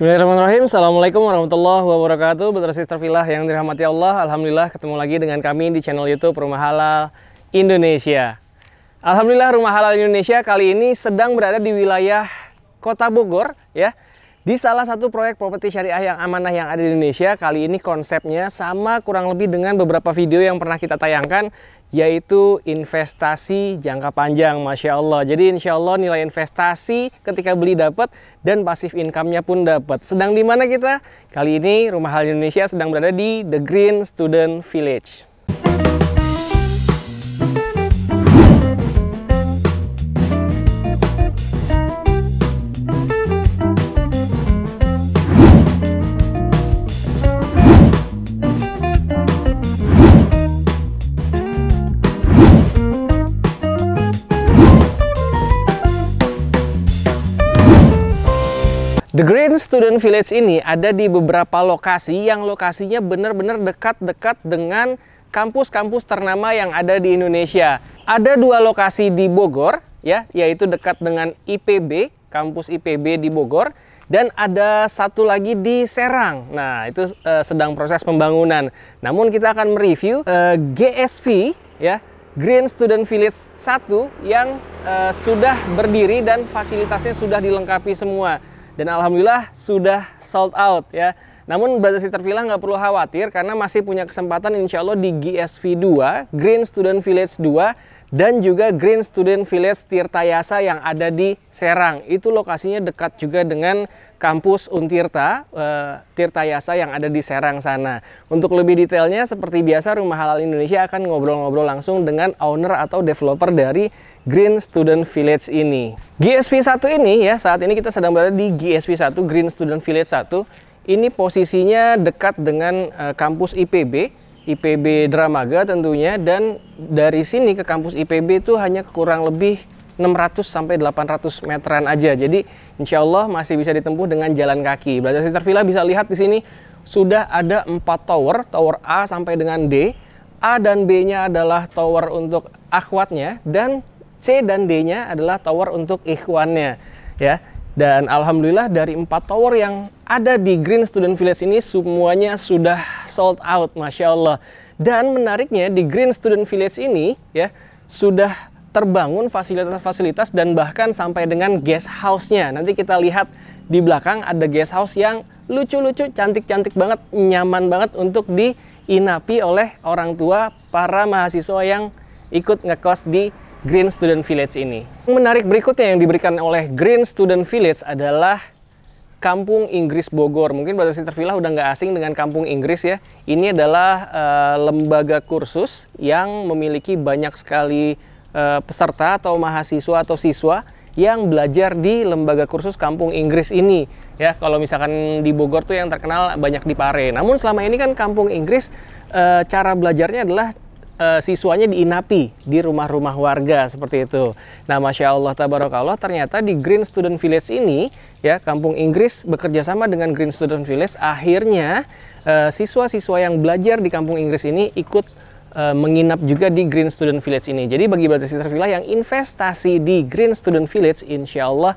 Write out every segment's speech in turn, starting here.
Bismillahirrahmanirrahim. Assalamualaikum warahmatullahi wabarakatuh. Brother Sister Villa yang dirahmati Allah, Alhamdulillah ketemu lagi dengan kami di channel YouTube Rumah Halal Indonesia. Alhamdulillah Rumah Halal Indonesia kali ini sedang berada di wilayah Kota Bogor, ya, di salah satu proyek properti syariah yang amanah yang ada di Indonesia. Kali ini konsepnya sama kurang lebih dengan beberapa video yang pernah kita tayangkan, yaitu investasi jangka panjang. Masya Allah. Jadi insya Allah nilai investasi ketika beli dapat dan pasif income-nya pun dapat. Sedang di mana kita? Kali ini Rumah Halal Indonesia sedang berada di The Green Student Village. The Green Student Village ini ada di beberapa lokasi yang lokasinya benar-benar dekat-dekat dengan kampus-kampus ternama yang ada di Indonesia. Ada dua lokasi di Bogor, ya, yaitu dekat dengan IPB, kampus IPB di Bogor, dan ada satu lagi di Serang. Nah, itu sedang proses pembangunan. Namun kita akan mereview GSV, ya, Green Student Village 1 yang sudah berdiri dan fasilitasnya sudah dilengkapi semua. Dan alhamdulillah sudah sold out, ya. Namun Brother Sister Villa nggak perlu khawatir karena masih punya kesempatan insya Allah di GSV 2, Green Student Village 2, dan juga Green Student Village Tirtayasa yang ada di Serang. Itu lokasinya dekat juga dengan kampus Untirta, Tirtayasa yang ada di Serang sana. Untuk lebih detailnya seperti biasa Rumah Halal Indonesia akan ngobrol-ngobrol langsung dengan owner atau developer dari Green Student Village ini. GSV 1 ini, ya, saat ini kita sedang berada di GSV 1, Green Student Village 1. Ini posisinya dekat dengan kampus IPB, IPB Dramaga tentunya, dan dari sini ke kampus IPB itu hanya kurang lebih 600 sampai 800 meteran aja. Jadi insya Allah masih bisa ditempuh dengan jalan kaki. Brother Sister Villa bisa lihat di sini sudah ada 4 tower, tower A sampai dengan D. A dan B-nya adalah tower untuk akhwatnya, dan C dan D-nya adalah tower untuk ikhwannya, ya. Dan alhamdulillah dari 4 tower yang ada di Green Student Village ini semuanya sudah sold out, Masya Allah. Dan menariknya di Green Student Village ini, ya, sudah terbangun fasilitas-fasilitas dan bahkan sampai dengan guest house-nya. Nanti kita lihat di belakang ada guest house yang lucu-lucu, cantik-cantik banget, nyaman banget untuk diinapi oleh orang tua para mahasiswa yang ikut ngekos di Green Student Village ini. Menarik berikutnya yang diberikan oleh Green Student Village adalah Kampung Inggris Bogor. Mungkin Brother Sister Villa udah nggak asing dengan Kampung Inggris, ya. Ini adalah lembaga kursus yang memiliki banyak sekali peserta atau mahasiswa atau siswa yang belajar di lembaga kursus Kampung Inggris ini, ya. Kalau misalkan di Bogor tuh yang terkenal banyak di Pare. Namun selama ini kan Kampung Inggris cara belajarnya adalah siswanya diinapi di rumah-rumah warga seperti itu. Nah, Masya Allah tabarakallah, ternyata di Green Student Village ini, ya, Kampung Inggris bekerja sama dengan Green Student Village. Akhirnya siswa-siswa yang belajar di Kampung Inggris ini ikut menginap juga di Green Student Village ini. Jadi bagi Brother Sister Villa yang investasi di Green Student Village, insya Allah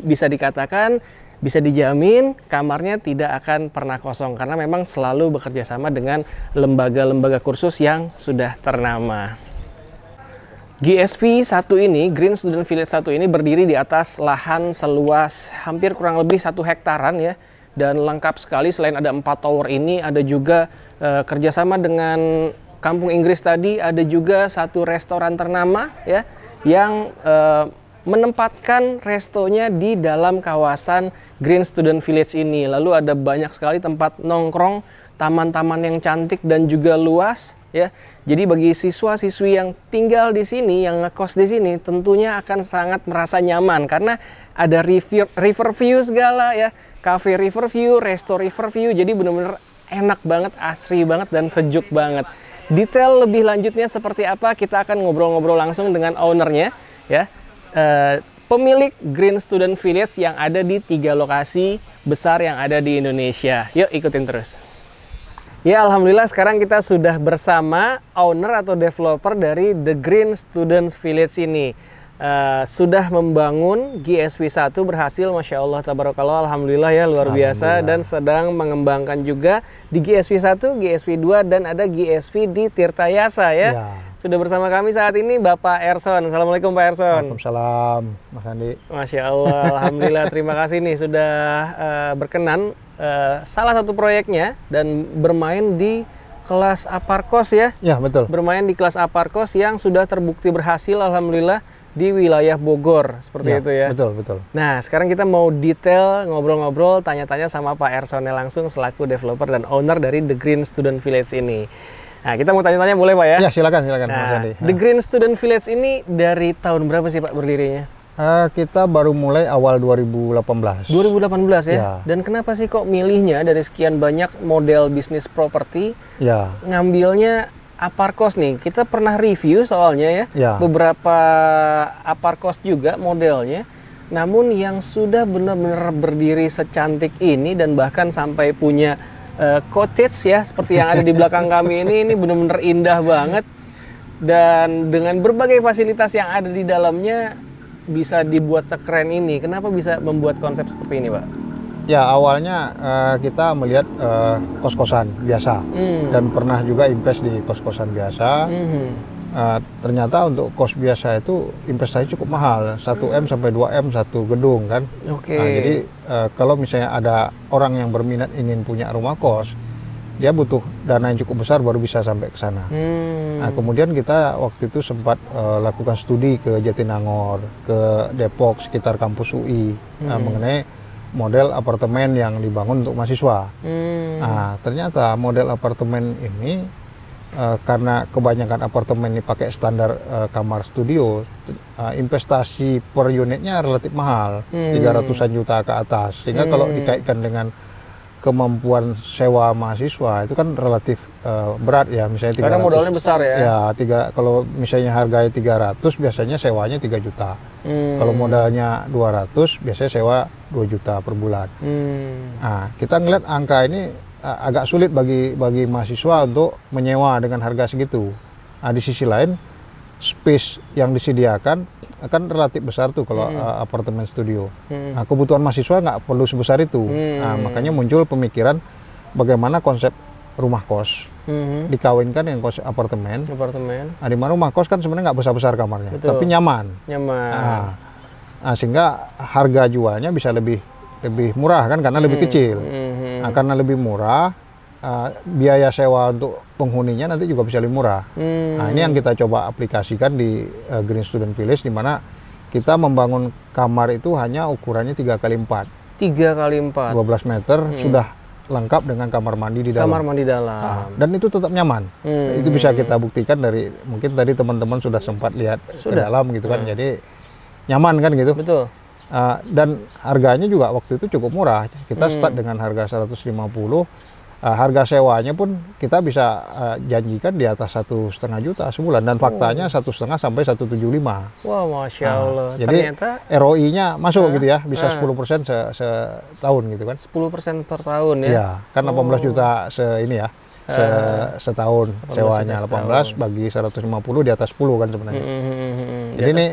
bisa dikatakan, bisa dijamin kamarnya tidak akan pernah kosong karena memang selalu bekerja sama dengan lembaga-lembaga kursus yang sudah ternama. GSV 1 ini, Green Student Village 1 ini berdiri di atas lahan seluas hampir kurang lebih 1 hektaran, ya, dan lengkap sekali. Selain ada 4 tower ini, ada juga kerjasama dengan Kampung Inggris tadi, ada juga satu restoran ternama, ya, yang menempatkan restonya di dalam kawasan Green Student Village ini. Lalu ada banyak sekali tempat nongkrong, taman-taman yang cantik dan juga luas, ya. Jadi bagi siswa-siswi yang tinggal di sini, yang ngekos di sini, tentunya akan sangat merasa nyaman karena ada river view segala, ya, cafe river view, resto river view. Jadi benar-benar enak banget, asri banget, dan sejuk banget. Detail lebih lanjutnya seperti apa kita akan ngobrol-ngobrol langsung dengan ownernya, ya. Pemilik Green Student Village yang ada di 3 lokasi besar yang ada di Indonesia. Yuk ikutin terus. Ya, alhamdulillah sekarang kita sudah bersama owner atau developer dari The Green Student Village ini. sudah membangun GSW 1 berhasil, Masya Allah, tabarakallah, alhamdulillah ya, luar biasa, dan sedang mengembangkan juga di GSW 1, GSW 2, dan ada GSW di Tirtayasa ya. Sudah bersama kami saat ini Bapak Erson. Assalamualaikum Pak Erson. Waalaikumsalam Mas Andi. Masya Allah, alhamdulillah, terima kasih nih sudah berkenan salah satu proyeknya dan bermain di kelas Aparkos ya. Ya, betul. Bermain di kelas Aparkos yang sudah terbukti berhasil, alhamdulillah, di wilayah Bogor, seperti itu ya. Betul, betul. Nah, sekarang kita mau detail, ngobrol-ngobrol, tanya-tanya sama Pak Ersonnya langsung selaku developer dan owner dari The Green Student Village ini. Nah, kita mau tanya-tanya, boleh Pak ya? Ya, silakan Nah, Mas Andi. The Green Student Village ini dari tahun berapa sih Pak berdirinya? Kita baru mulai awal 2018. 2018 ya? Ya. Dan kenapa sih kok milihnya dari sekian banyak model bisnis properti, Ya. ngambilnya Aparkos nih? Kita pernah review soalnya ya, beberapa Aparkos juga modelnya. Namun yang sudah benar-benar berdiri secantik ini dan bahkan sampai punya cottage ya, seperti yang ada di belakang kami ini benar-benar indah banget. Dan dengan berbagai fasilitas yang ada di dalamnya bisa dibuat sekeren ini. Kenapa bisa membuat konsep seperti ini, Pak? Ya, awalnya kita melihat kos-kosan biasa dan pernah juga invest di kos-kosan biasa. Ternyata untuk kos biasa itu investasi cukup mahal, 1M sampai 2M satu gedung kan. Nah, jadi kalau misalnya ada orang yang berminat ingin punya rumah kos, dia butuh dana yang cukup besar baru bisa sampai ke sana. Nah, kemudian kita waktu itu sempat lakukan studi ke Jatinangor, ke Depok sekitar kampus UI mengenai model apartemen yang dibangun untuk mahasiswa. Nah, ternyata model apartemen ini karena kebanyakan apartemen ini pakai standar kamar studio, investasi per unitnya relatif mahal, 300-an juta ke atas. Sehingga kalau dikaitkan dengan kemampuan sewa mahasiswa itu kan relatif berat ya, misalnya 300. Karena modalnya besar ya. Ya, kalau misalnya harganya 300 biasanya sewanya 3 juta. Kalau modalnya 200 biasanya sewa 2 juta per bulan. Nah, kita ngeliat angka ini agak sulit bagi mahasiswa untuk menyewa dengan harga segitu. Nah, di sisi lain space yang disediakan akan relatif besar tuh kalau apartemen studio. Nah, kebutuhan mahasiswa nggak perlu sebesar itu. Nah, makanya muncul pemikiran bagaimana konsep rumah kos dikawinkan dengan konsep apartemen. Nah, di mana rumah kos kan sebenarnya nggak besar-besar kamarnya, tapi nyaman. Nah, sehingga harga jualnya bisa lebih murah kan karena lebih kecil. Nah, karena lebih murah, biaya sewa untuk penghuninya nanti juga bisa lebih murah. Nah, ini yang kita coba aplikasikan di Green Student Village, di mana kita membangun kamar itu hanya ukurannya 3x4. 3x4. 12 meter sudah lengkap dengan kamar mandi di dalam. Kamar mandi dalam. Nah, dan itu tetap nyaman. Itu bisa kita buktikan dari mungkin tadi teman-teman sudah sempat lihat ke dalam gitu kan. Jadi nyaman kan gitu. Betul. Dan harganya juga waktu itu cukup murah. Kita start dengan harga 150. Harga sewanya pun kita bisa janjikan di atas 1,5 juta sebulan, dan faktanya 1,5 sampai 175. Wah, Masya Allah. Jadi ternyata ROI-nya masuk gitu ya, bisa 10% setahun gitu kan. 10% per tahun ya? Iya, kan 18 juta setahun sewanya, 18 bagi 150 di atas 10 kan sebenarnya. Jadi ini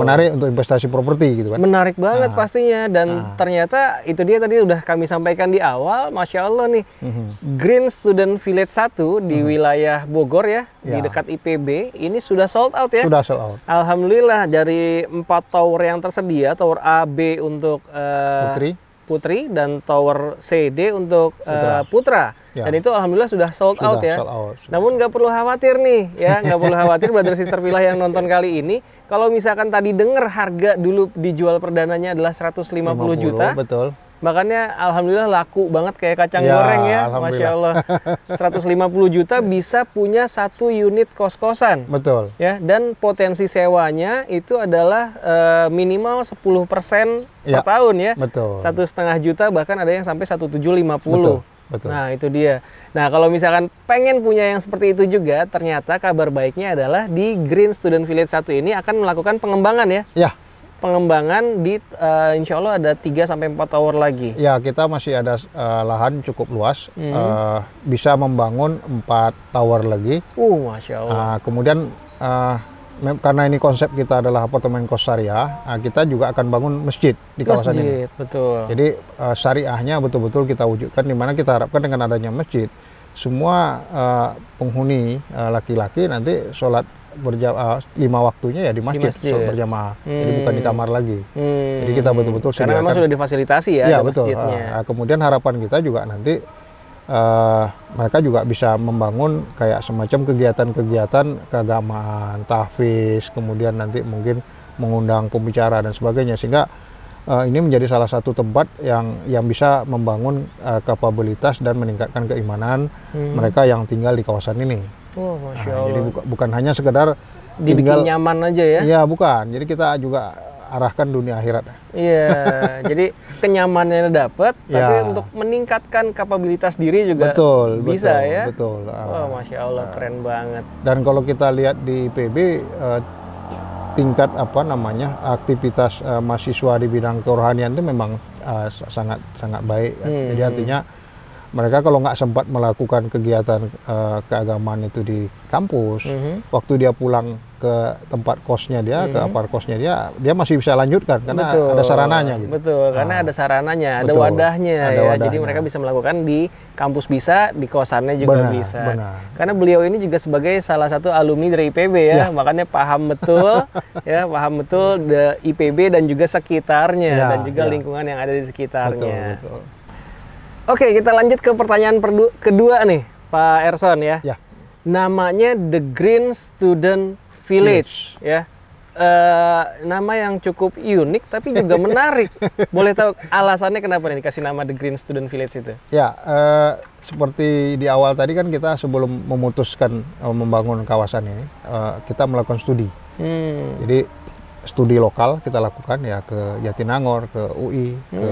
menarik untuk investasi properti gitu kan. Menarik banget pastinya, dan ternyata itu dia tadi udah kami sampaikan di awal, Masya Allah nih, Green Student Village 1 di wilayah Bogor ya, di dekat IPB, ini sudah sold out ya? Sudah sold out. Alhamdulillah, dari 4 tower yang tersedia, tower A, B untuk Putri dan tower CD untuk Putra. Dan itu alhamdulillah sudah sold out ya. Namun nggak perlu khawatir nih ya, nggak perlu khawatir brother sister villa yang nonton kali ini. Kalau misalkan tadi dengar harga dulu dijual perdananya adalah 150 juta. Betul. Makanya alhamdulillah laku banget kayak kacang goreng ya, Masya Allah. 150 juta bisa punya 1 unit kos-kosan. Betul. Ya, dan potensi sewanya itu adalah minimal 10% per tahun ya. Betul. 1,5 juta, bahkan ada yang sampai 1,750. Betul. Nah, itu dia. Nah, kalau misalkan pengen punya yang seperti itu juga, ternyata kabar baiknya adalah di Green Student Village 1 ini akan melakukan pengembangan ya. Ya. Pengembangan di insya Allah ada 3-4 tower lagi. Ya, kita masih ada lahan cukup luas, bisa membangun 4 tower lagi. Masya Allah. Kemudian karena ini konsep kita adalah apartemen kos syariah, kita juga akan bangun masjid di kawasan ini. Betul. Jadi syariahnya betul-betul kita wujudkan, di mana kita harapkan dengan adanya masjid, semua penghuni laki-laki nanti sholat 5 waktunya ya di masjid, sholat berjamaah. Jadi bukan di kamar lagi. Jadi kita betul-betul karena memang sudah difasilitasi ya, betul. Kemudian harapan kita juga nanti mereka juga bisa membangun kayak semacam kegiatan-kegiatan keagamaan, tahfiz, kemudian nanti mungkin mengundang pembicara dan sebagainya, sehingga ini menjadi salah satu tempat yang bisa membangun kapabilitas dan meningkatkan keimanan mereka yang tinggal di kawasan ini. Oh, Masya Allah. Jadi bukan hanya sekedar dibikin nyaman aja ya? Iya, bukan. Jadi kita juga arahkan dunia akhirat. Iya, jadi kenyamanannya dapat, tapi untuk meningkatkan kapabilitas diri juga bisa ya. Betul. Oh, Masya Allah, keren banget. Dan kalau kita lihat di IPB, tingkat aktivitas mahasiswa di bidang kerohanian itu memang sangat baik. Jadi artinya mereka kalau nggak sempat melakukan kegiatan keagamaan itu di kampus, waktu dia pulang ke tempat kosnya dia, ke apart kosnya dia masih bisa lanjutkan karena ada sarananya gitu. Betul, karena ada sarananya, ada wadahnya Jadi mereka bisa melakukan di kampus bisa, di kosannya juga bisa. Benar. Karena beliau ini juga sebagai salah satu alumni dari IPB ya, makanya paham betul paham betul IPB dan juga sekitarnya dan juga lingkungan yang ada di sekitarnya. Betul. Oke, kita lanjut ke pertanyaan kedua nih, Pak Erson ya. Namanya The Green Student Village. Ya. Nama yang cukup unik tapi juga menarik. Boleh tahu alasannya kenapa nih dikasih nama The Green Student Village itu? Ya, seperti di awal tadi kan kita sebelum memutuskan membangun kawasan ini, kita melakukan studi. Jadi studi lokal kita lakukan ya ke Jatinangor, ke UI, ke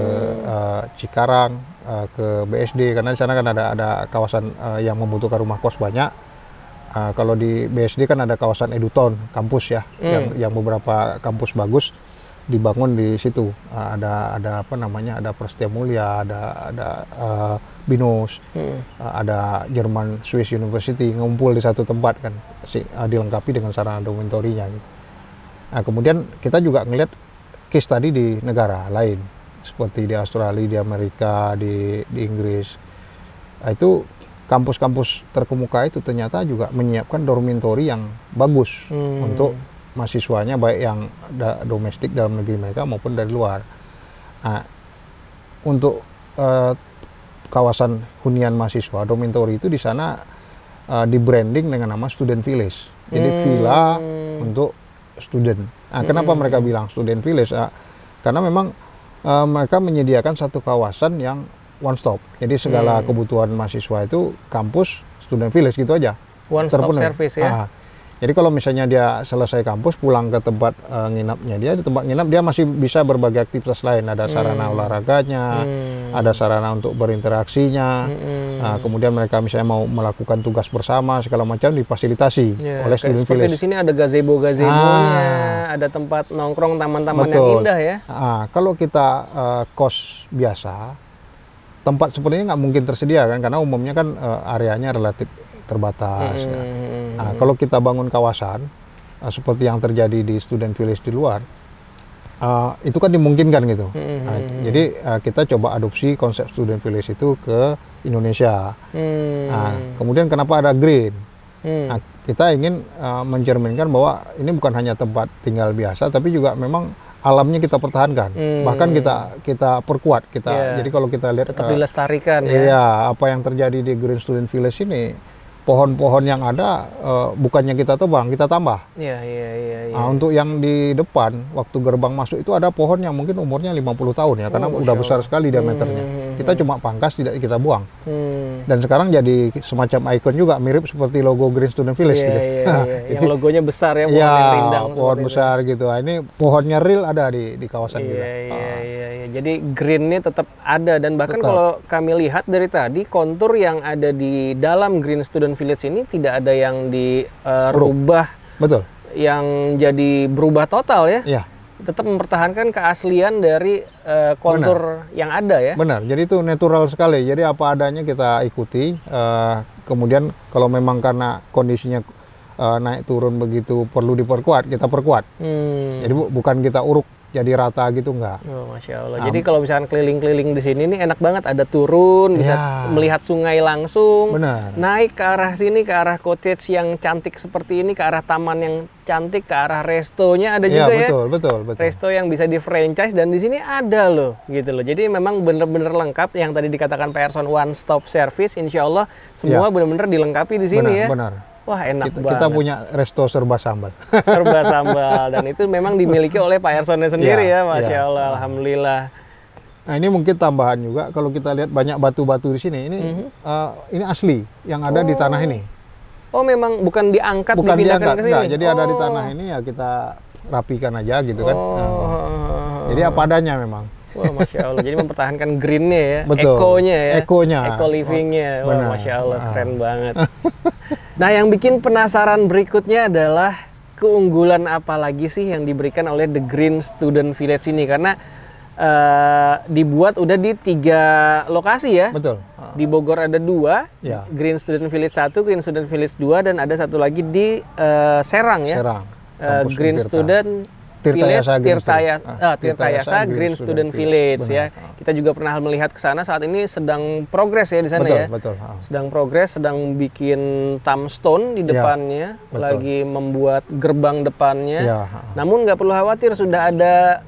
Cikarang, ke BSD, karena di sana kan ada kawasan yang membutuhkan rumah kos banyak. Kalau di BSD kan ada kawasan Eduton kampus ya, yang beberapa kampus bagus dibangun di situ. Ada Prestia Mulia, ada BINUS, ada Jerman Swiss University, ngumpul di satu tempat kan, dilengkapi dengan sarana dormitorinya gitu. Nah, kemudian kita juga ngelihat case tadi di negara lain, seperti di Australia, di Amerika, di Inggris. Nah, itu kampus-kampus terkemuka itu ternyata juga menyiapkan dormitori yang bagus untuk mahasiswanya, baik yang domestik dalam negeri mereka maupun dari luar. Nah, untuk kawasan hunian mahasiswa, dormitori itu di sana di branding dengan nama Student Village. Jadi villa untuk student. Nah, kenapa mereka bilang student village? Karena memang mereka menyediakan satu kawasan yang one stop. Jadi segala kebutuhan mahasiswa itu kampus, student village gitu aja. One stop service ya. Jadi kalau misalnya dia selesai kampus, pulang ke tempat nginapnya dia, di tempat nginap dia masih bisa berbagai aktivitas lain. Ada sarana olahraganya, ada sarana untuk berinteraksinya. Kemudian mereka misalnya mau melakukan tugas bersama segala macam difasilitasi oleh student village. Di sini ada gazebo-gazebonya, ada tempat nongkrong, taman-taman yang indah ya. Kalau kita kos biasa, tempat seperti ini nggak mungkin tersedia kan, karena umumnya kan areanya relatif terbatas. Nah, kalau kita bangun kawasan seperti yang terjadi di student village di luar, itu kan dimungkinkan gitu. Jadi kita coba adopsi konsep student village itu ke Indonesia. Kemudian kenapa ada green? Kita ingin mencerminkan bahwa ini bukan hanya tempat tinggal biasa, tapi juga memang alamnya kita pertahankan, bahkan kita perkuat. Jadi kalau kita lihat tetap dilestarikan ya. Apa yang terjadi di Green Student Village ini, pohon-pohon yang ada bukannya kita tebang, kita tambah. Nah, untuk yang di depan waktu gerbang masuk itu ada pohon yang mungkin umurnya 50 tahun ya, karena udah besar sekali diameternya. Kita cuma pangkas, tidak kita buang. Dan sekarang jadi semacam ikon juga, mirip seperti logo Green Student Village gitu. Yang logonya besar ya, pohon yang rindang. Pohon besar gitu. Nah, ini pohonnya real ada di kawasan kita. Jadi greennya tetap ada, dan bahkan kalau kami lihat dari tadi kontur yang ada di dalam Green Student Village ini tidak ada yang dirubah. Betul. Yang jadi berubah total ya. Iya. Tetap mempertahankan keaslian dari kontur yang ada ya. Benar. Jadi itu natural sekali. Jadi apa adanya kita ikuti. Kemudian kalau memang karena kondisinya naik turun begitu perlu diperkuat, kita perkuat. Jadi bukan kita uruk jadi rata gitu, enggak. Oh, Masya Allah. Jadi kalau misalkan keliling-keliling di sini nih enak banget, ada turun, bisa melihat sungai langsung. Benar. Naik ke arah sini, ke arah cottage yang cantik seperti ini, ke arah taman yang cantik, ke arah restonya ada juga ya. Betul. Resto yang bisa di franchise dan di sini ada loh, gitu loh. Jadi memang bener-bener lengkap yang tadi dikatakan Pak Erson one stop service. Insya Allah semua bener-bener dilengkapi di sini ya. Benar. Wah, enak banget. Kita punya resto serba sambal. Serba sambal, dan itu memang dimiliki oleh Pak Ersonnya sendiri ya, Masya Allah, Alhamdulillah. Nah, ini mungkin tambahan juga, kalau kita lihat banyak batu-batu di sini, ini asli yang ada di tanah ini. Oh, memang bukan diangkat, bukan dipindahkan diangkat, ke sini? enggak, jadi ada di tanah ini ya kita rapikan aja gitu kan. Jadi apa adanya memang. Wah, Masya Allah. Jadi mempertahankan greennya ya, Betul. ekonya ya, Ekonya. eco livingnya. Wah, Benar. Masya Allah, keren banget. Nah, yang bikin penasaran berikutnya adalah keunggulan apa lagi sih yang diberikan oleh The Green Student Village ini? Karena dibuat udah di 3 lokasi ya. Betul. Di Bogor ada 2, Ya. Green Student Village 1, Green Student Village 2, dan ada satu lagi di Serang ya. Serang. Green Student Village, Tirtayasa Green Student Village ya. Kita juga pernah melihat ke sana, saat ini sedang progres ya di sana ya. Betul. Sedang progres, sedang bikin thumbstone di depannya, lagi membuat gerbang depannya. Ya. Namun nggak perlu khawatir, sudah ada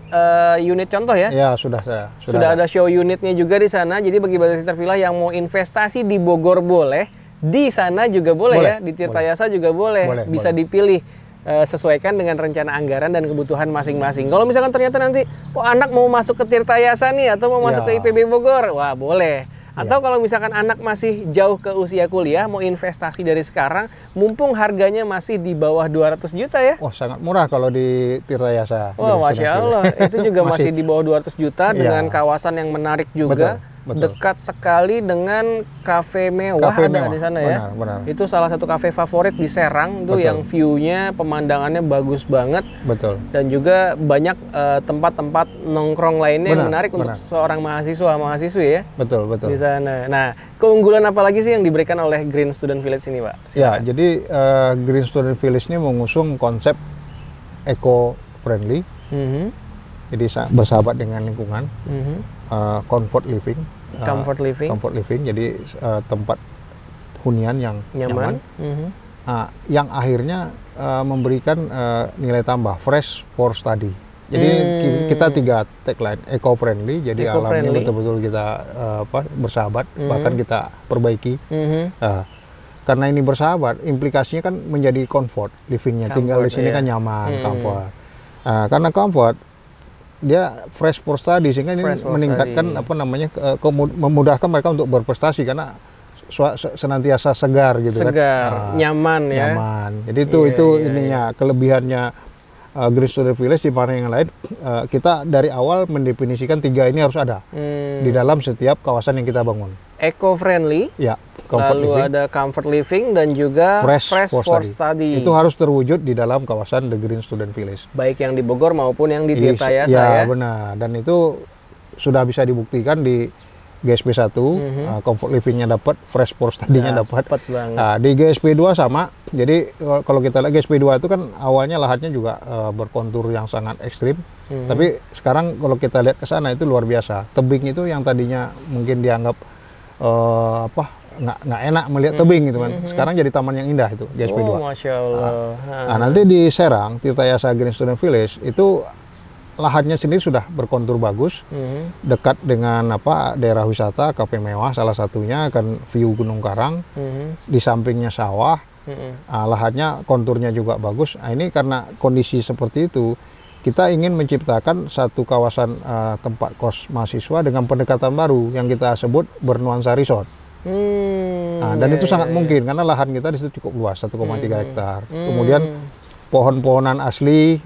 unit contoh ya. Ya, sudah Sudah ada show unitnya juga di sana. Jadi bagi Basister Villa yang mau investasi di Bogor boleh, di sana juga boleh ya, di Tirtayasa juga boleh. Bisa dipilih. Sesuaikan dengan rencana anggaran dan kebutuhan masing-masing. Kalau misalkan ternyata nanti anak mau masuk ke Tirtayasa nih atau mau masuk ke IPB Bogor, wah boleh. Atau kalau misalkan anak masih jauh ke usia kuliah, mau investasi dari sekarang, mumpung harganya masih di bawah 200 juta ya. Oh, sangat murah kalau di Tirtayasa. Wah, Masya Allah. Itu juga masih di bawah 200 juta dengan kawasan yang menarik juga. Betul. Dekat sekali dengan kafe mewah ada di sana ya. Benar. Itu salah satu kafe favorit di Serang tuh, yang view-nya, pemandangannya bagus banget. Betul. Dan juga banyak tempat-tempat nongkrong lainnya yang menarik untuk seorang mahasiswi ya. Betul. Di sana. Nah, keunggulan apa lagi sih yang diberikan oleh Green Student Village ini, Pak? Silakan. Ya, jadi Green Student Village ini mengusung konsep eco-friendly. Jadi bersahabat dengan lingkungan. Comfort living. Comfort living. Jadi tempat hunian yang nyaman. Yang akhirnya memberikan nilai tambah, fresh for study. Jadi kita 3 tagline, eco-friendly, jadi alamnya betul-betul kita bersahabat, bahkan kita perbaiki. Karena ini bersahabat, implikasinya kan menjadi comfort livingnya, tinggal di sini kan nyaman, comfort. Karena comfort, dia fresh for study, sehingga ini meningkatkan memudahkan mereka untuk berprestasi karena senantiasa segar gitu kan. Nyaman ya. Nyaman. Jadi itu ininya kelebihannya Green Student Village, di mana yang lain kita dari awal mendefinisikan 3 ini harus ada di dalam setiap kawasan yang kita bangun. Eco-friendly. Ya, comfort lalu living. ada comfort living dan juga fresh for study. Itu harus terwujud di dalam kawasan The Green Student Village. Baik yang di Bogor maupun yang di Tirtayasa ya. Ya, benar. Dan itu sudah bisa dibuktikan di GSP 1, comfort livingnya dapat, fresh for study-nya dapat. Nah, di GSP 2 sama. Jadi kalau kita lihat GSP 2 itu kan awalnya lahannya juga berkontur yang sangat ekstrim. Tapi sekarang kalau kita lihat ke sana itu luar biasa. Tebing itu yang tadinya mungkin dianggap nggak enak melihat tebing gitu kan. Sekarang jadi taman yang indah itu GSP 2. Masya Allah. Nah, nanti di Serang, Tirtayasa Green Student Village itu lahannya sendiri sudah berkontur bagus, dekat dengan daerah wisata, kafe mewah salah satunya, kan view Gunung Karang, di sampingnya sawah, lahannya konturnya juga bagus. Nah, ini karena kondisi seperti itu, kita ingin menciptakan satu kawasan tempat kos mahasiswa dengan pendekatan baru yang kita sebut bernuansa resort. Dan itu sangat mungkin karena lahan kita di situ cukup luas, 1,3 hektar. Kemudian pohon-pohonan asli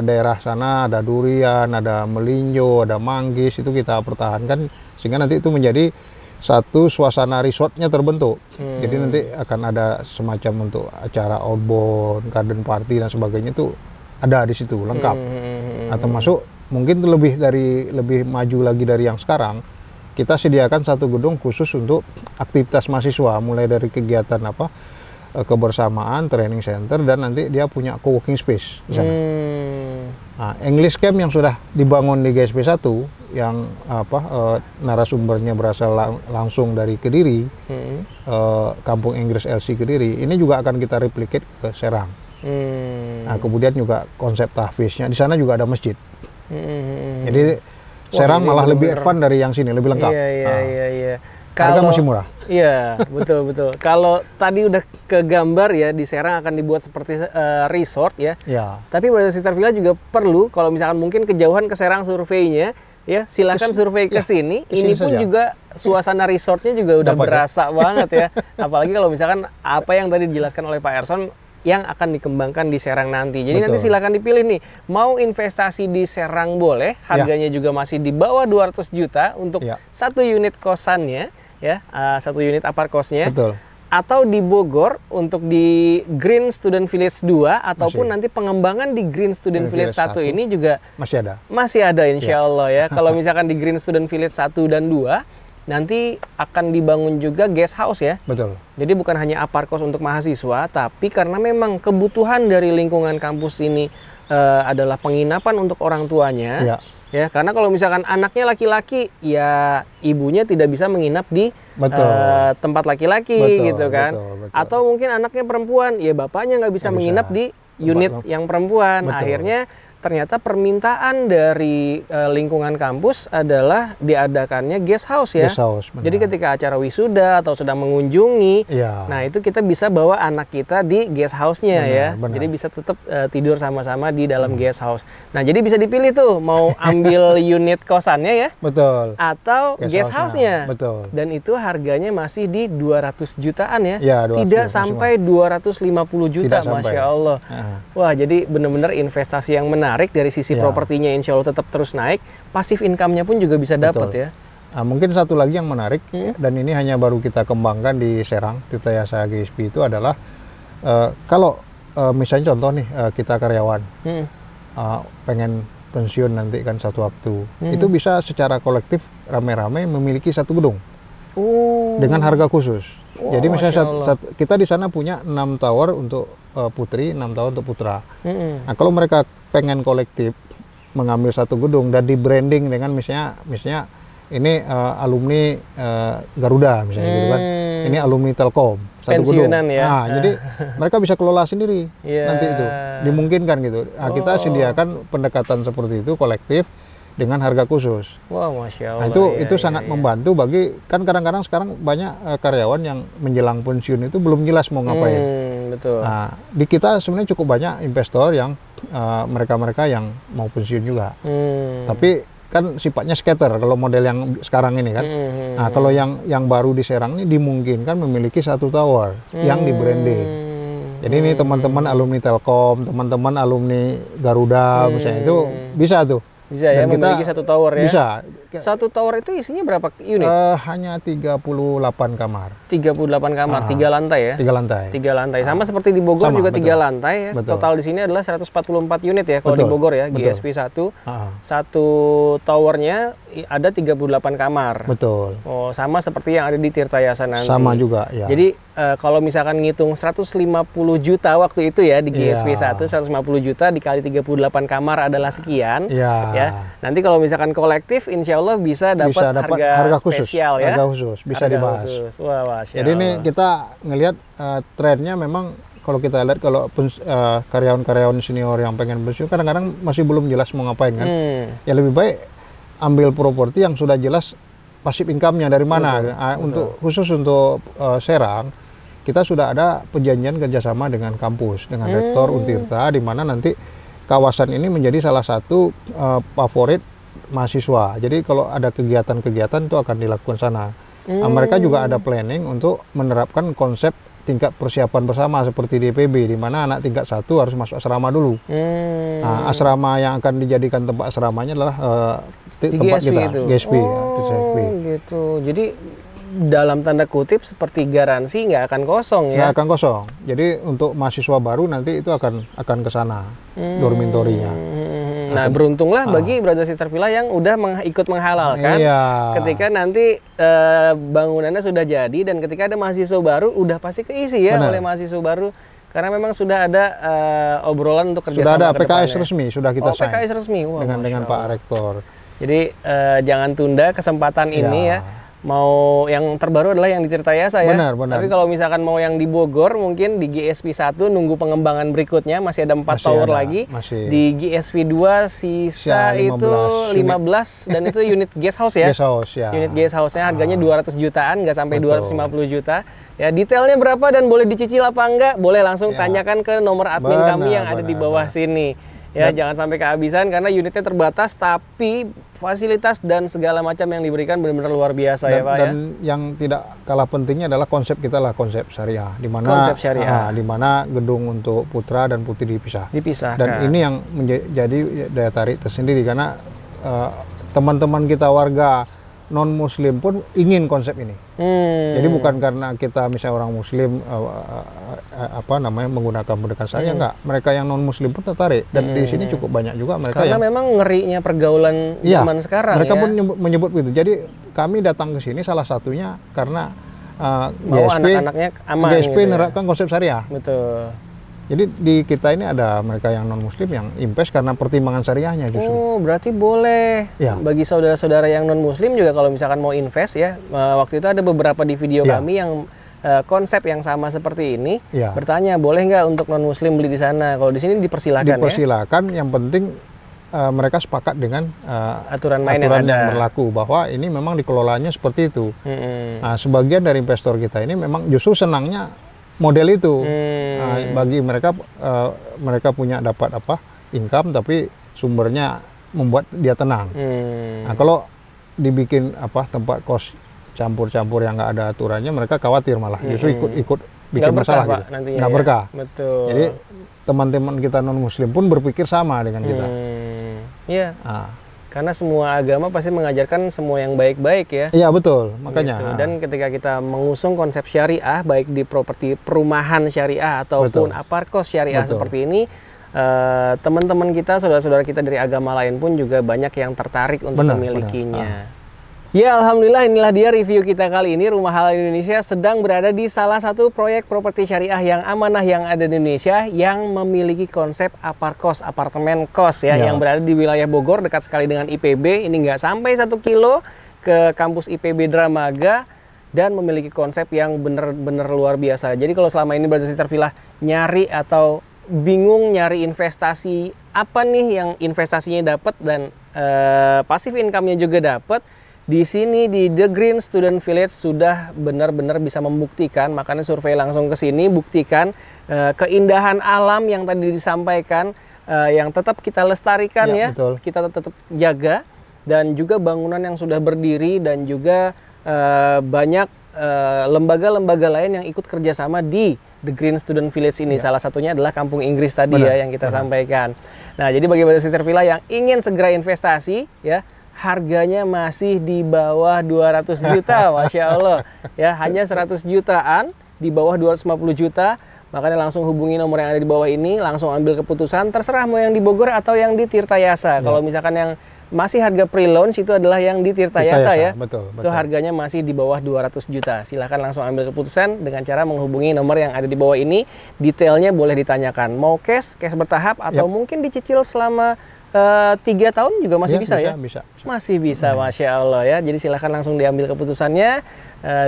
daerah sana, ada durian, ada melinjo, ada manggis, itu kita pertahankan sehingga nanti itu menjadi satu suasana resortnya terbentuk. Jadi nanti akan ada semacam untuk acara outbound, garden party dan sebagainya itu ada di situ lengkap. Termasuk mungkin lebih maju lagi dari yang sekarang. Kita sediakan satu gedung khusus untuk aktivitas mahasiswa, mulai dari kegiatan kebersamaan, training center, dan nanti dia punya co-working space di sana. Nah, English Camp yang sudah dibangun di GSP 1 yang narasumbernya berasal langsung dari Kediri, Kampung Inggris LC Kediri, ini juga akan kita replicate ke Serang. Nah, kemudian juga konsep tahfiznya di sana juga ada masjid. Jadi Serang malah lebih advance dari yang sini, lebih lengkap. Iya. Harga masih murah. Iya, betul. Kalau tadi udah ke gambar ya, di Serang akan dibuat seperti resort ya. Ya. Tapi pada Sister Villa juga perlu, kalau misalkan mungkin kejauhan ke Serang surveinya, ya silakan survei ke sini. Ini pun saja. Juga suasana resortnya juga udah berasa banget ya. Apalagi kalau misalkan apa yang tadi dijelaskan oleh Pak Erson yang akan dikembangkan di Serang nanti. Jadi nanti silakan dipilih nih, mau investasi di Serang boleh, harganya juga masih di bawah 200 juta untuk satu unit kosannya, ya, satu unit aparkosnya. Atau di Bogor untuk di Green Student Village 2 ataupun nanti pengembangan di Green Student Village 1 ini juga masih ada insya Allah ya. Kalau misalkan di Green Student Village 1 dan 2 nanti akan dibangun juga guest house ya. Betul. Jadi bukan hanya aparkos untuk mahasiswa, tapi karena memang kebutuhan dari lingkungan kampus ini adalah penginapan untuk orang tuanya. Ya, karena kalau misalkan anaknya laki-laki, ya ibunya tidak bisa menginap di tempat laki-laki gitu kan. Atau mungkin anaknya perempuan, ya bapaknya nggak bisa menginap di unit yang perempuan. Akhirnya ternyata permintaan dari lingkungan kampus adalah diadakannya guest house ya. Jadi ketika acara wisuda atau sedang mengunjungi, nah itu kita bisa bawa anak kita di guest house-nya ya. Jadi bisa tetap tidur sama-sama di dalam guest house. Nah jadi bisa dipilih tuh mau ambil unit kosannya ya. Atau guest house-nya. Dan itu harganya masih di 200 jutaan ya. Tidak sampai 250 juta, Masya Allah. Wah jadi benar-benar investasi yang menarik dari sisi propertinya, insya Allah tetap terus naik, pasif income-nya pun juga bisa dapat ya. Nah, mungkin satu lagi yang menarik dan ini hanya baru kita kembangkan di Serang Tirtayasa GSP itu adalah kalau misalnya contoh nih kita karyawan pengen pensiun nanti kan satu waktu, itu bisa secara kolektif rame-rame memiliki satu gedung dengan harga khusus. Jadi misalnya kita di sana punya 6 tower untuk putri, 6 tower untuk putra. Nah kalau mereka pengen kolektif mengambil satu gedung dan di branding dengan misalnya ini alumni Garuda misalnya gitu kan, ini alumni Telkom satu gedung. Nah jadi mereka bisa kelola sendiri nanti itu dimungkinkan gitu. Nah, kita sediakan pendekatan seperti itu kolektif dengan harga khusus. Wah, Masya Allah. Nah, itu sangat membantu bagi, kan kadang-kadang sekarang banyak karyawan yang menjelang pensiun itu belum jelas mau ngapain. Nah, di kita sebenarnya cukup banyak investor yang mereka-mereka yang mau pensiun juga. Tapi kan sifatnya scatter kalau model yang sekarang ini kan. Nah, kalau yang baru di Serang ini dimungkinkan memiliki satu tower yang di branding. Jadi ini teman-teman alumni Telkom, teman-teman alumni Garuda misalnya itu bisa tuh. Bisa ya, memiliki satu tower ya? Bisa. Satu tower itu isinya berapa unit? Hanya 38 kamar. 38 kamar, 3 lantai ya? 3 lantai. 3 lantai. Sama seperti di Bogor juga 3 lantai ya? Total di sini adalah 144 unit ya kalau di Bogor ya, GSP 1. Satu towernya ada 38 kamar. Oh, sama seperti yang ada di Tirtayasa nanti. Sama juga ya. Jadi kalau misalkan ngitung 150 juta waktu itu ya di GSP 1, 150 juta dikali 38 kamar adalah sekian. Ya. Nanti kalau misalkan kolektif, insya Allah bisa dapat harga khusus, spesial ya. Harga khusus, bisa harga dibahas. Khusus. Wah, jadi ini kita ngelihat trennya memang kalau kita lihat kalau karyawan-karyawan senior yang pengen pensiun kadang-kadang masih belum jelas mau ngapain kan. Ya lebih baik ambil properti yang sudah jelas pasif income-nya dari mana. Khusus untuk Serang, kita sudah ada perjanjian kerjasama dengan kampus, dengan rektor Untirta, di mana nanti kawasan ini menjadi salah satu favorit mahasiswa. Jadi kalau ada kegiatan-kegiatan itu akan dilakukan sana. Mereka juga ada planning untuk menerapkan konsep tingkat persiapan bersama seperti di IPB, di mana anak tingkat 1 harus masuk asrama dulu. Nah, asrama yang akan dijadikan tempat asramanya adalah tempat GSP kita, itu. GSP. Gitu. Jadi dalam tanda kutip seperti garansi nggak akan kosong ya? Nggak akan kosong. Jadi untuk mahasiswa baru nanti itu akan ke sana dormitorinya. Nah, beruntunglah bagi brother sister villa yang udah ikut menghalalkan. Iya. Ketika nanti bangunannya sudah jadi dan ketika ada mahasiswa baru udah pasti keisi ya. Benar. Oleh mahasiswa baru. Karena memang sudah ada obrolan untuk kerjasama. Sudah ada ke PKS depannya. resmi, sudah kita sign. PKS resmi. Wah, dengan Pak Rektor. Jadi jangan tunda kesempatan ini ya. Ya. Mau yang terbaru adalah yang di Tirtayasa ya. Benar, benar. Tapi kalau misalkan mau yang di Bogor mungkin di GSP 1 nunggu pengembangan berikutnya masih ada 4 Masih tower ada, lagi. masih. Di GSP 2 sisa Ya, itu 15 dan itu unit guest house ya. Guest house ya. Unit guest house-nya harganya 200 jutaan, nggak sampai Betul. 250 juta. Ya, detailnya berapa dan boleh dicicil apa enggak? Boleh langsung Ya. tanyakan ke nomor admin Benar, kami yang ada di bawah sini. Ya, jangan sampai kehabisan karena unitnya terbatas tapi fasilitas dan segala macam yang diberikan benar-benar luar biasa ya, Pak ya. Dan yang tidak kalah pentingnya adalah konsep kita lah konsep syariah, di mana Konsep syariah. di mana gedung untuk putra dan putri dipisah. Dipisahkan. Dan ini yang menjadi daya tarik tersendiri karena teman-teman kita warga non muslim pun ingin konsep ini. Jadi bukan karena kita misalnya orang muslim menggunakan pendekatan syariah, enggak. Mereka yang non muslim pun tertarik dan di sini cukup banyak juga mereka Karena yang memang ngerinya pergaulan Iya, zaman sekarang mereka ya. pun menyebut begitu. Jadi kami datang ke sini salah satunya karena Mau GSP anak-anaknya aman GSP gitu ya. menerapkan konsep syariah. Betul. Jadi di kita ini ada mereka yang non muslim yang invest karena pertimbangan syariahnya justru. Oh, berarti boleh. Ya. Bagi saudara-saudara yang non muslim juga kalau misalkan mau invest ya. Waktu itu ada beberapa di video Ya. kami yang konsep yang sama seperti ini Ya. bertanya boleh nggak untuk non muslim beli di sana. Kalau di sini dipersilakan ya. Dipersilakan, yang penting mereka sepakat dengan Aturan main aturan yang ada. yang berlaku bahwa ini memang dikelolanya seperti itu. Mm-mm. Nah, sebagian dari investor kita ini memang justru senangnya model itu. Nah, bagi mereka mereka punya dapat income tapi sumbernya membuat dia tenang. Nah, kalau dibikin tempat kos campur-campur yang nggak ada aturannya, mereka khawatir malah justru ikut bikin Nggak masalah berkah, gitu. Pak, nantinya Nggak ya. berkah. Betul. Jadi teman-teman kita non muslim pun berpikir sama dengan kita. Iya. Nah, Karena semua agama pasti mengajarkan semua yang baik-baik ya. iya betul, makanya. Gitu. Dan ketika kita mengusung konsep syariah, baik di properti perumahan syariah ataupun Betul. aparkos syariah Betul. seperti ini, teman-teman kita, saudara-saudara kita dari agama lain pun juga banyak yang tertarik untuk Benar, memilikinya. Ya, alhamdulillah inilah dia review kita kali ini. Rumah Halal Indonesia sedang berada di salah satu proyek properti syariah yang amanah yang ada di Indonesia yang memiliki konsep aparkos, apartemen kos ya, yang berada di wilayah Bogor dekat sekali dengan IPB. Ini nggak sampai 1 kilo ke kampus IPB Dramaga dan memiliki konsep yang benar-benar luar biasa. Jadi kalau selama ini Brother Sister Villa nyari atau bingung nyari investasi apa nih yang investasinya dapat dan passive income-nya juga dapat, di sini di The Green Student Village sudah benar-benar bisa membuktikan. Makanya survei langsung ke sini buktikan keindahan alam yang tadi disampaikan yang tetap kita lestarikan ya, betul. kita tetap jaga, dan juga bangunan yang sudah berdiri dan juga banyak lembaga-lembaga lain yang ikut kerjasama di The Green Student Village ini. Salah satunya adalah Kampung Inggris tadi ya yang kita sampaikan. Nah, jadi bagi Brother Sister Villa yang ingin segera investasi ya, harganya masih di bawah 200 juta, Masya Allah. Ya, hanya 100 jutaan, di bawah 250 juta. Makanya langsung hubungi nomor yang ada di bawah ini, langsung ambil keputusan. Terserah mau yang di Bogor atau yang di Tirtayasa. Kalau misalkan yang masih harga pre-launch itu adalah yang di Tirtayasa ya. Betul. Itu harganya masih di bawah 200 juta. Silahkan langsung ambil keputusan dengan cara menghubungi nomor yang ada di bawah ini. Detailnya boleh ditanyakan. Mau cash bertahap, atau mungkin dicicil selama 3 tahun juga masih bisa ya? Bisa. Masih bisa, Masya Allah ya. Jadi silahkan langsung diambil keputusannya.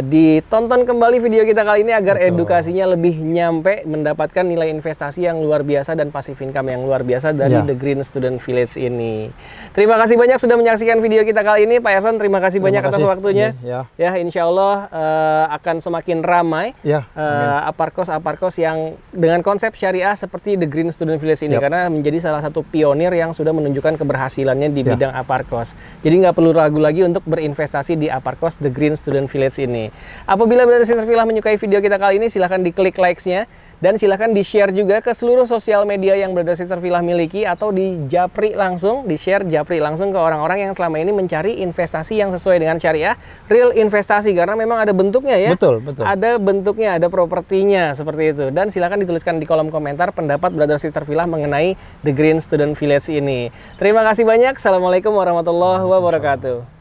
Ditonton kembali video kita kali ini agar edukasinya lebih nyampe, mendapatkan nilai investasi yang luar biasa dan passive income yang luar biasa dari The Green Student Village ini. Terima kasih banyak sudah menyaksikan video kita kali ini, Pak Yason. Terima kasih banyak atas waktunya. Ya, insya Allah akan semakin ramai aparkos yang dengan konsep syariah seperti The Green Student Village ini, karena menjadi salah satu pionir yang sudah menunjukkan keberhasilannya di bidang aparkos. Jadi nggak perlu ragu lagi untuk berinvestasi di aparkos The Green Student Village ini. Apabila Brother Sister Villa menyukai video kita kali ini, silahkan diklik likes-nya Dan silahkan di-share juga ke seluruh sosial media yang Brother Sister Villa miliki, atau di japri langsung, di-share japri langsung ke orang-orang yang selama ini mencari investasi yang sesuai dengan syariah, real investasi, karena memang ada bentuknya ya. Betul, betul. Ada bentuknya, ada propertinya seperti itu. Dan silahkan dituliskan di kolom komentar pendapat Brother Sister Villa mengenai The Green Student Village ini. Terima kasih banyak. Assalamualaikum warahmatullahi wabarakatuh.